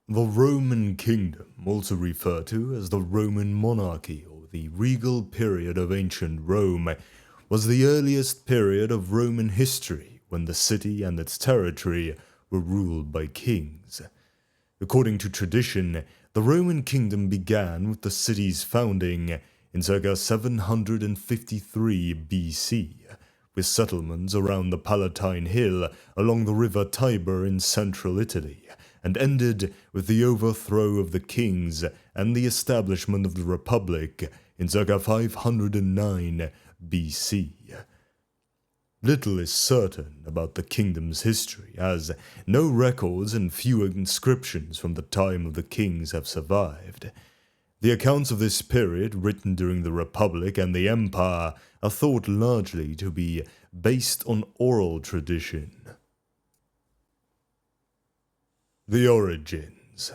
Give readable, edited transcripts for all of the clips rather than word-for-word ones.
The Roman Kingdom, also referred to as the Roman Monarchy or the regal period of ancient Rome, was the earliest period of Roman history when the city and its territory were ruled by kings. According to tradition, the Roman kingdom began with the city's founding in circa 753 BC, with settlements around the Palatine Hill along the river Tiber in central Italy, and ended with the overthrow of the kings and the establishment of the Republic in circa 509 BC. Little is certain about the kingdom's history, as no records and few inscriptions from the time of the kings have survived. The accounts of this period, written during the Republic and the Empire, are thought largely to be based on oral tradition. The origins.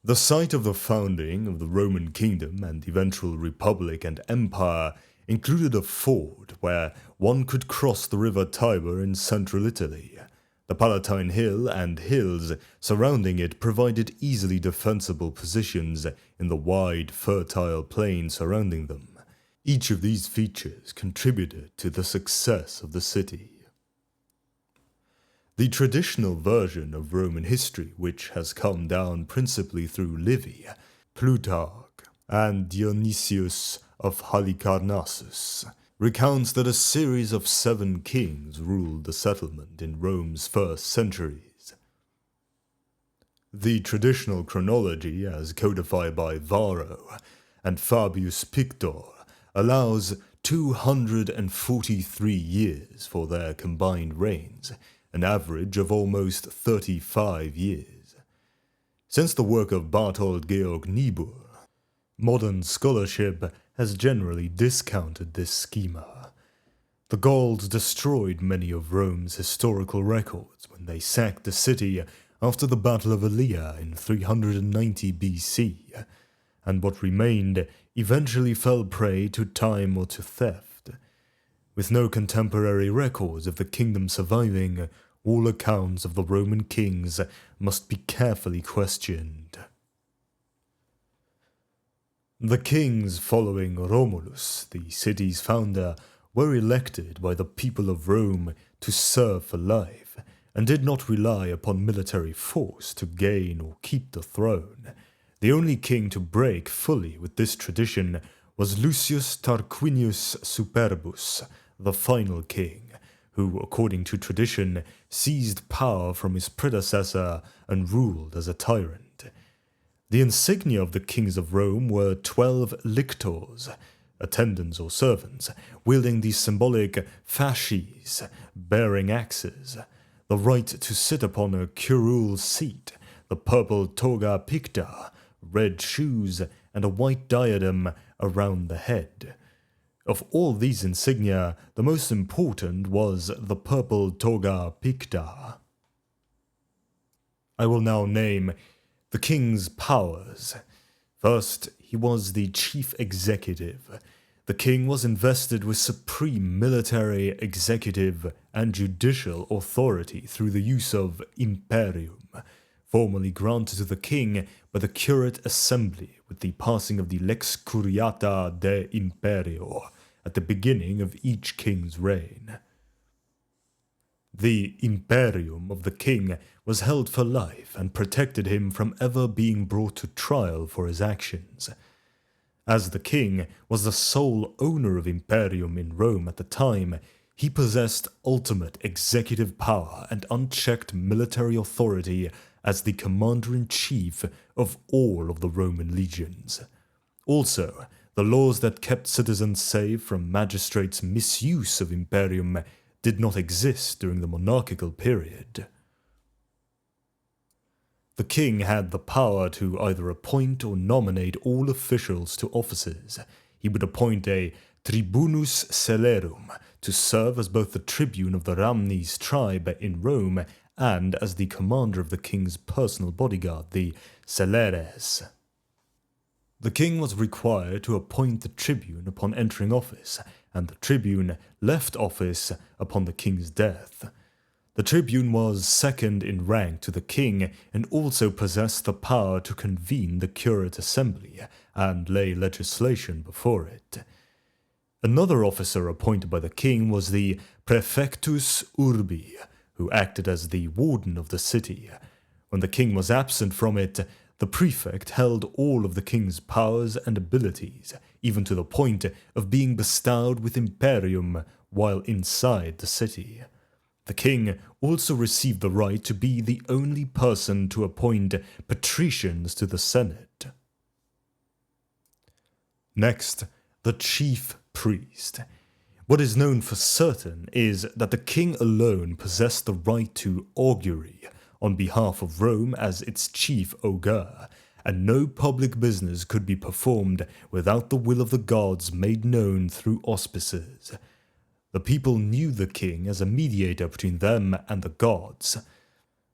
The site of the founding of the Roman kingdom and eventual Republic and Empire included a ford where one could cross the river Tiber in central Italy. The Palatine Hill and hills surrounding it provided easily defensible positions in the wide, fertile plain surrounding them. Each of these features contributed to the success of the city. The traditional version of Roman history, which has come down principally through Livy, Plutarch, and Dionysius of Halicarnassus, recounts that a series of 7 kings ruled the settlement in Rome's first centuries. The traditional chronology, as codified by Varro and Fabius Pictor, allows 243 years for their combined reigns, an average of almost 35 years. Since the work of Barthold Georg Niebuhr, modern scholarship has generally discounted this schema. The Gauls destroyed many of Rome's historical records when they sacked the city after the Battle of Alia in 390 BC, and what remained eventually fell prey to time or to theft. With no contemporary records of the kingdom surviving, all accounts of the Roman kings must be carefully questioned. The kings following Romulus, the city's founder, were elected by the people of Rome to serve for life, and did not rely upon military force to gain or keep the throne. The only king to break fully with this tradition was Lucius Tarquinius Superbus, the final king, who, according to tradition, seized power from his predecessor and ruled as a tyrant. The insignia of the kings of Rome were 12 lictors, attendants or servants, wielding the symbolic fasces, bearing axes, the right to sit upon a curule seat, the purple toga picta, red shoes, and a white diadem around the head. Of all these insignia, the most important was the purple toga picta. I will now name the king's powers. First, he was the chief executive. The king was invested with supreme military, executive, and judicial authority through the use of imperium, formally granted to the king by the curate assembly with the passing of the Lex Curiata de Imperio at the beginning of each king's reign. The imperium of the king was held for life and protected him from ever being brought to trial for his actions. As the king was the sole owner of imperium in Rome at the time, he possessed ultimate executive power and unchecked military authority as the commander-in-chief of all of the Roman legions. Also, the laws that kept citizens safe from magistrates' misuse of imperium did not exist during the monarchical period. The king had the power to either appoint or nominate all officials to offices. He would appoint a tribunus celerum to serve as both the tribune of the Ramnes tribe in Rome and as the commander of the king's personal bodyguard, the celeres. The king was required to appoint the tribune upon entering office, and the tribune left office upon the king's death. The tribune was second in rank to the king and also possessed the power to convene the curate assembly and lay legislation before it. Another officer appointed by the king was the praefectus urbi, who acted as the warden of the city. When the king was absent from it, the prefect held all of the king's powers and abilities, even to the point of being bestowed with imperium while inside the city. The king also received the right to be the only person to appoint patricians to the Senate. Next, the chief priest. What is known for certain is that the king alone possessed the right to augury on behalf of Rome as its chief augur, and no public business could be performed without the will of the gods made known through auspices. The people knew the king as a mediator between them and the gods.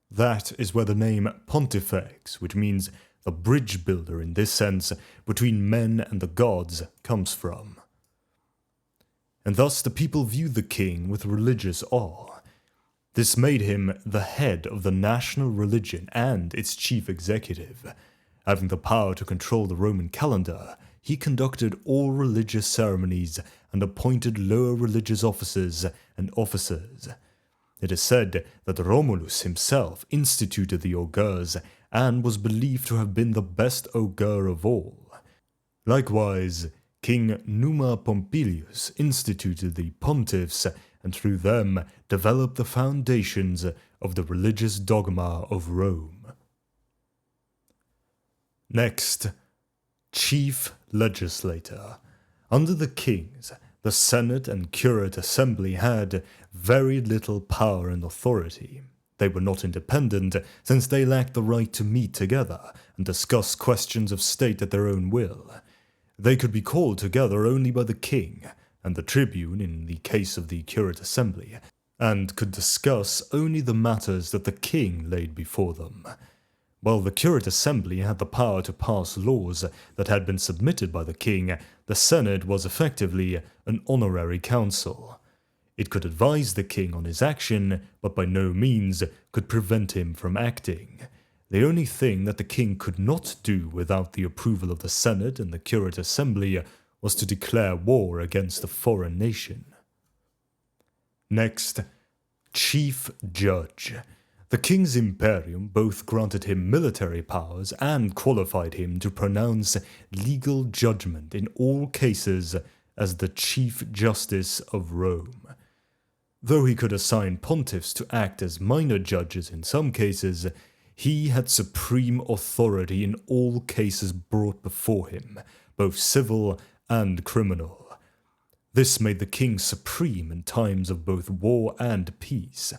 That is where the name Pontifex, which means the bridge builder in this sense between men and the gods, comes from. And thus the people viewed the king with religious awe. This made him the head of the national religion and its chief executive. Having the power to control the Roman calendar, he conducted all religious ceremonies and appointed lower religious officers and officers. It is said that Romulus himself instituted the augurs and was believed to have been the best augur of all. Likewise, King Numa Pompilius instituted the pontiffs and through them developed the foundations of the religious dogma of Rome. Next, Chief Legislator. Under the kings, the Senate and Curate Assembly had very little power and authority. They were not independent, since they lacked the right to meet together and discuss questions of state at their own will. They could be called together only by the king, and the tribune in the case of the Curate Assembly, and could discuss only the matters that the king laid before them. While the Curate Assembly had the power to pass laws that had been submitted by the king, the Senate was effectively an honorary council. It could advise the king on his action, but by no means could prevent him from acting. The only thing that the king could not do without the approval of the Senate and the Curate Assembly was to declare war against a foreign nation. Next, Chief Judge. The king's imperium both granted him military powers and qualified him to pronounce legal judgment in all cases as the Chief Justice of Rome. Though he could assign pontiffs to act as minor judges in some cases, he had supreme authority in all cases brought before him, both civil and criminal. This made the king supreme in times of both war and peace.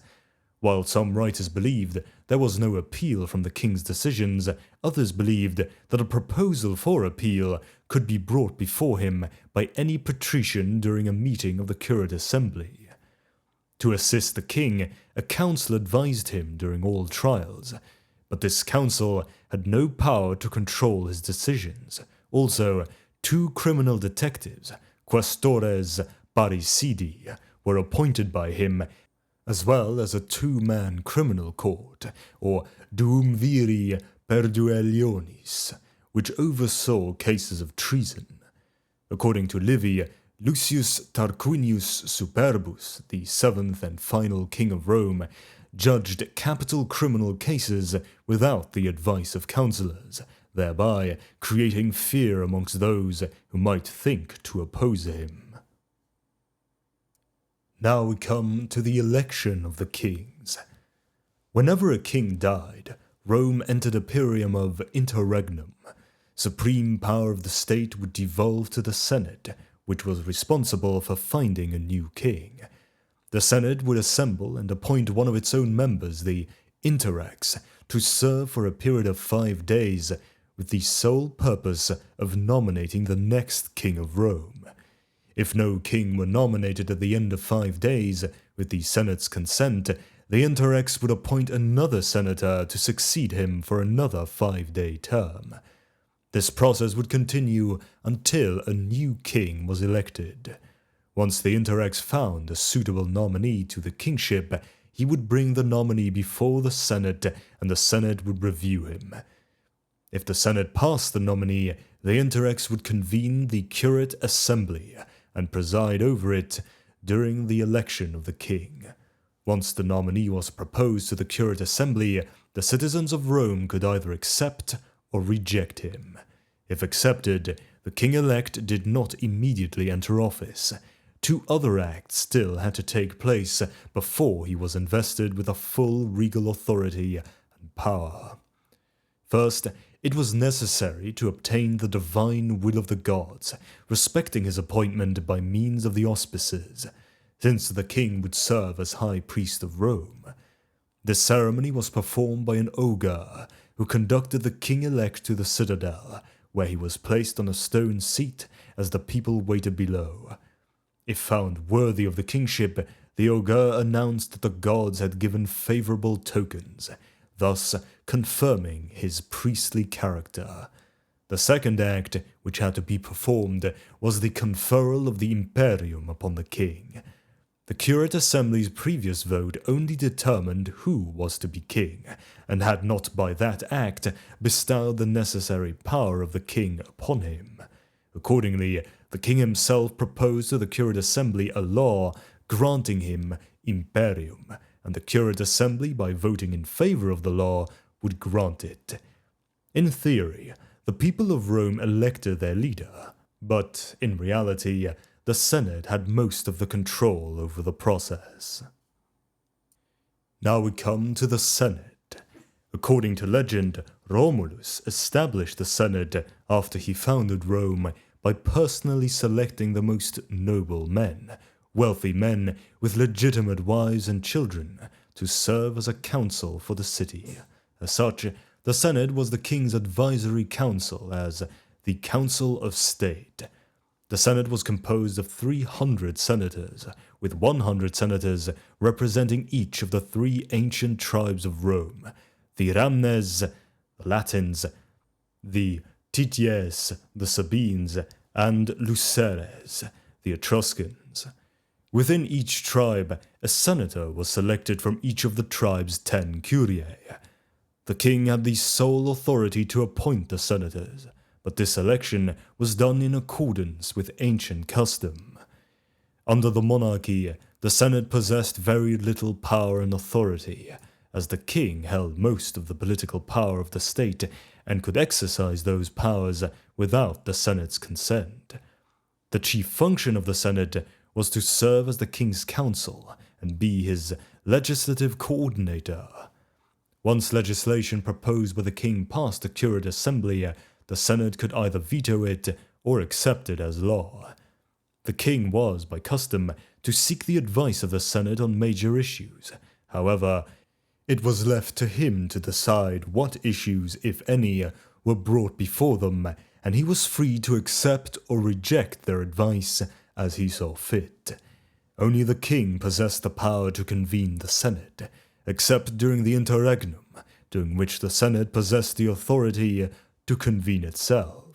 While some writers believed there was no appeal from the king's decisions, others believed that a proposal for appeal could be brought before him by any patrician during a meeting of the Curate Assembly. To assist the king, a council advised him during all trials, but this council had no power to control his decisions. Also, 2 criminal detectives, quaestores parricidi, were appointed by him, as well as a 2-man criminal court, or duumviri perduellionis, which oversaw cases of treason. According to Livy, Lucius Tarquinius Superbus, the 7th and final king of Rome, judged capital criminal cases without the advice of counselors, thereby creating fear amongst those who might think to oppose him. Now we come to the election of the kings. Whenever a king died, Rome entered a period of interregnum. Supreme power of the state would devolve to the Senate, which was responsible for finding a new king. The Senate would assemble and appoint one of its own members, the interrex, to serve for a period of 5 days, with the sole purpose of nominating the next king of Rome. If no king were nominated at the end of 5 days, with the Senate's consent, the interrex would appoint another senator to succeed him for another 5-day term. This process would continue until a new king was elected. Once the interrex found a suitable nominee to the kingship, he would bring the nominee before the Senate, and the Senate would review him. If the Senate passed the nominee, the Interrex would convene the curate assembly and preside over it during the election of the king. Once the nominee was proposed to the curate assembly, the citizens of Rome could either accept or reject him. If accepted, the king-elect did not immediately enter office. 2 other acts still had to take place before he was invested with a full regal authority and power. First, it was necessary to obtain the divine will of the gods, respecting his appointment by means of the auspices, since the king would serve as high priest of Rome. This ceremony was performed by an ogre, who conducted the king-elect to the citadel, where he was placed on a stone seat as the people waited below. If found worthy of the kingship, the ogre announced that the gods had given favorable tokens, thus confirming his priestly character. The second act, which had to be performed, was the conferral of the imperium upon the king. The curate assembly's previous vote only determined who was to be king, and had not by that act bestowed the necessary power of the king upon him. Accordingly, the king himself proposed to the curate assembly a law granting him imperium, and the curate assembly, by voting in favor of the law, would grant it. In theory, the people of Rome elected their leader, but in reality, the Senate had most of the control over the process. Now we come to the Senate. According to legend, Romulus established the Senate after he founded Rome by personally selecting the most noble men, wealthy men with legitimate wives and children, to serve as a council for the city. As such, the Senate was the king's advisory council as the Council of State. The Senate was composed of 300 senators, with 100 senators representing each of the 3 ancient tribes of Rome, the Ramnes, the Latins, the Titiers, the Sabines, and Luceres, the Etruscans. Within each tribe, a senator was selected from each of the tribe's 10 curiae. The king had the sole authority to appoint the senators, but this election was done in accordance with ancient custom. Under the monarchy, the Senate possessed very little power and authority, as the king held most of the political power of the state and could exercise those powers without the Senate's consent. The chief function of the Senate was to serve as the king's counsel and be his legislative coordinator. Once legislation proposed by the king passed the curate assembly, the Senate could either veto it or accept it as law. The king was, by custom, to seek the advice of the Senate on major issues. However, it was left to him to decide what issues, if any, were brought before them, and he was free to accept or reject their advice as he saw fit. Only the king possessed the power to convene the Senate, except during the interregnum, during which the Senate possessed the authority to convene itself.